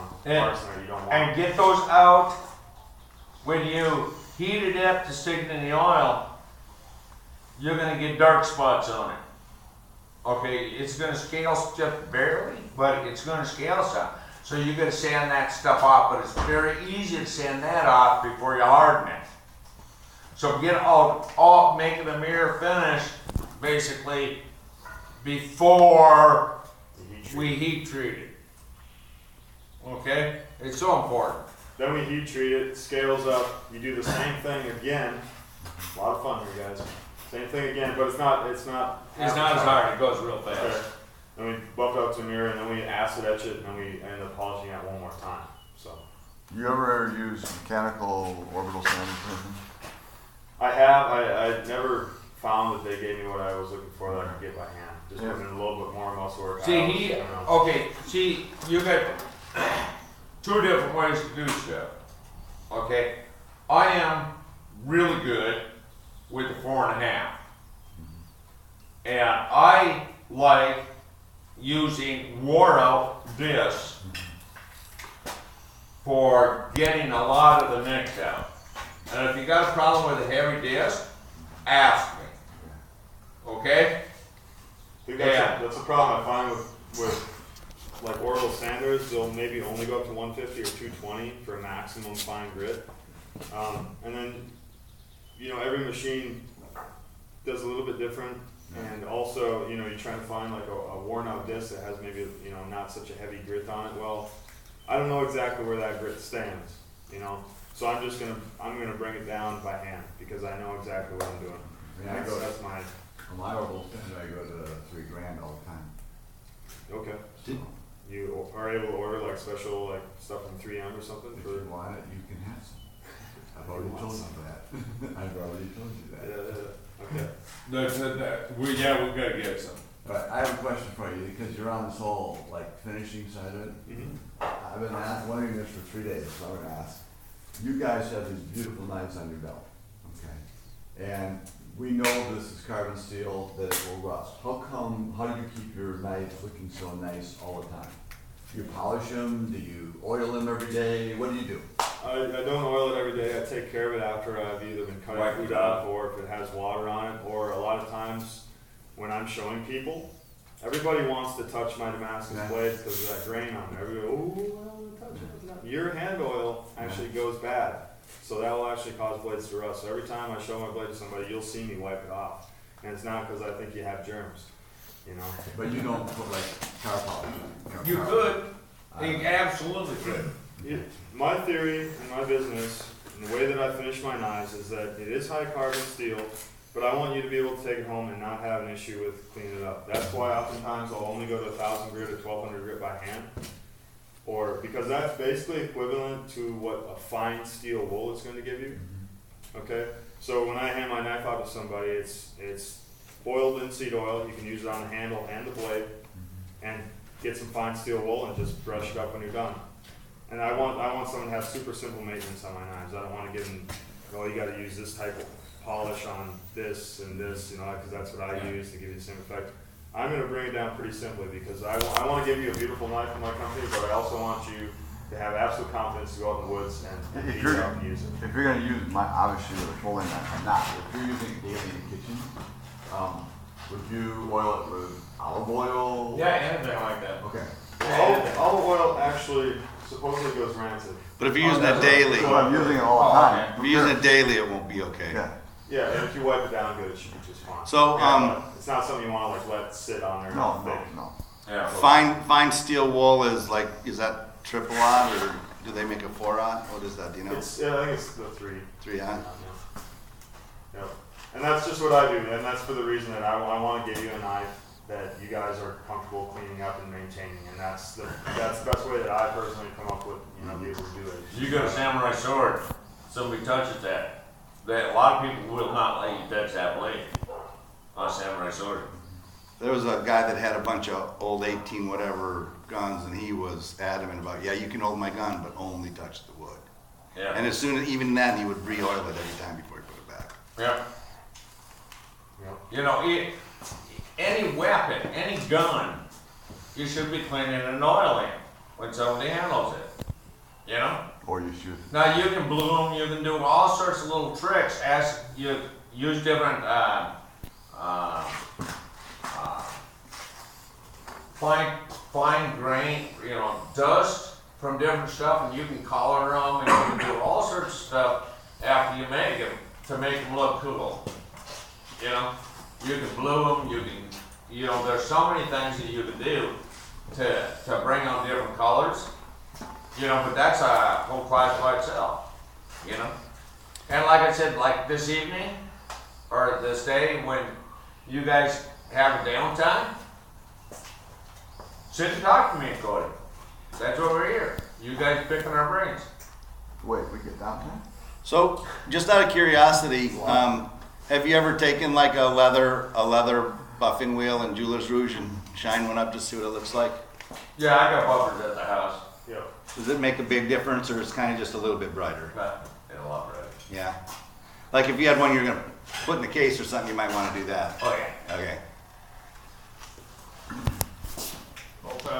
parts in there you don't want. And get those out. When you heat it up to stick it in the oil, you're gonna get dark spots on it. Okay, it's gonna scale just barely, but it's gonna scale some. So you gotta sand that stuff off, but it's very easy to sand that off before you harden it. So get all making a mirror finish basically before we heat treat it. Okay, it's so important. Then we heat treat it, scales up. You do the same thing again. A lot of fun here, guys. Same thing again, but it's not It's not as hard. It goes real fast. Okay. Then we buff it up to a mirror, and then we acid etch it, and then we end up polishing it one more time. So. You ever use mechanical orbital sanders or anything? I have. I never found that they gave me what I was looking for that I could get by hand. Just putting in a little bit more muscle work. See, you got two different ways to do stuff. Okay, I am really good with the 4.5, and I like using wore out discs for getting a lot of the nicks out. And if you got a problem with a heavy disc, ask me. Okay? I think that's a problem I find with like orbital sanders. They'll maybe only go up to 150 or 220 for maximum fine grit. And then, every machine does a little bit different. And also, you're trying to find like a worn out disc that has maybe, not such a heavy grit on it. Well, I don't know exactly where that grit stands, So I'm gonna bring it down by hand because I know exactly what I'm doing. Yeah, That's my. For my orbital sander, I go to $3,000 all the time. Okay. You are able to order like special like stuff from 3M or something? If you want it, you can have some. I've already told you that. I've already told you that. Okay. We gotta get some. But I have a question for you because you're on this whole finishing side of it. Mm-hmm. I've been wondering this for 3 days, so I'm gonna ask. You guys have these beautiful knives on your belt, okay? And we know this is carbon steel, that it will rust. How do you keep your knives looking so nice all the time? Do you polish them? Do you oil them every day? What do you do? I don't oil it every day. I take care of it after I've either been cutting food up or if it has water on it, or a lot of times when I'm showing people, everybody wants to touch my Damascus blades because of that grain on there. Everybody, touch it. Your hand oil actually goes bad. So that will actually cause blades to rust. So every time I show my blade to somebody, you'll see me wipe it off. And it's not because I think you have germs, But you don't put car polish on it. You could. You absolutely could. My theory in my business, and the way that I finish my knives, is that it is high carbon steel, but I want you to be able to take it home and not have an issue with cleaning it up. That's why oftentimes I'll only go to 1,000 grit or 1,200 grit by hand. Because that's basically equivalent to what a fine steel wool is going to give you. Okay? So when I hand my knife out to somebody, it's oiled linseed oil. You can use it on the handle and the blade, and get some fine steel wool and just brush it up when you're done. And I want someone to have super simple maintenance on my knives. I don't want to give them, you got to use this type of polish on this and this, because that's what I use to give you the same effect. I'm going to bring it down pretty simply because I want to give you a beautiful knife from my company, but I also want you to have absolute confidence to go out in the woods and If use you're, it and use it. if you're gonna use obviously with a trolling knife, I'm not. If you're using it daily in the kitchen, would you oil it with olive oil? Yeah, anything like that. Okay. Olive oil actually supposedly goes rancid. But if you're using it daily, So I'm using it all the time. if you're using it daily, it won't be okay. Yeah. Yeah, and if you wipe it down good, it should be just fine. So, it's not something you want to let sit on there. No. Yeah. fine steel wool is that triple aught or do they make a 4-aught? What is that? Do you know? I think it's the 3. 3-aught. Yep. And that's just what I do, and that's for the reason that I want to give you a knife that you guys are comfortable cleaning up and maintaining, and that's the best way that I personally come up with, be able to do it. You got a samurai sword. Somebody touches that. A lot of people will not let you touch that blade on a samurai sword. There was a guy that had a bunch of old 18 whatever guns, and he was adamant about, you can hold my gun, but only touch the wood. Yeah. And as soon as, even then, he would re-oil it every time before he put it back. Yeah. Yep. Any weapon, any gun, you should be cleaning an oil in. when somebody handles it, you know? Or you shoot. Now you can blue them, you can do all sorts of little tricks as you use different, fine grain, you know, dust from different stuff, and you can color them, and you can do all sorts of stuff after you make them to make them look cool. You know, you can blue them, you can, you know, there's so many things that you can do to bring on different colors. You know, but that's a whole class by itself, you know? And like I said, like this evening, or this day, when you guys have a downtime, sit and talk to me, Cody. That's what we're here. You guys picking our brains. Wait, we get down there? So, just out of curiosity, have you ever taken like a leather buffing wheel in Jewelers Rouge and shine one up to see what it looks like? Yeah, I got buffers at the house. Yeah. Does it make a big difference, or it's kind of just a little bit brighter? But in a lot better. Yeah. Like if you had one you're gonna put in the case or something, you might want to do that. Oh yeah.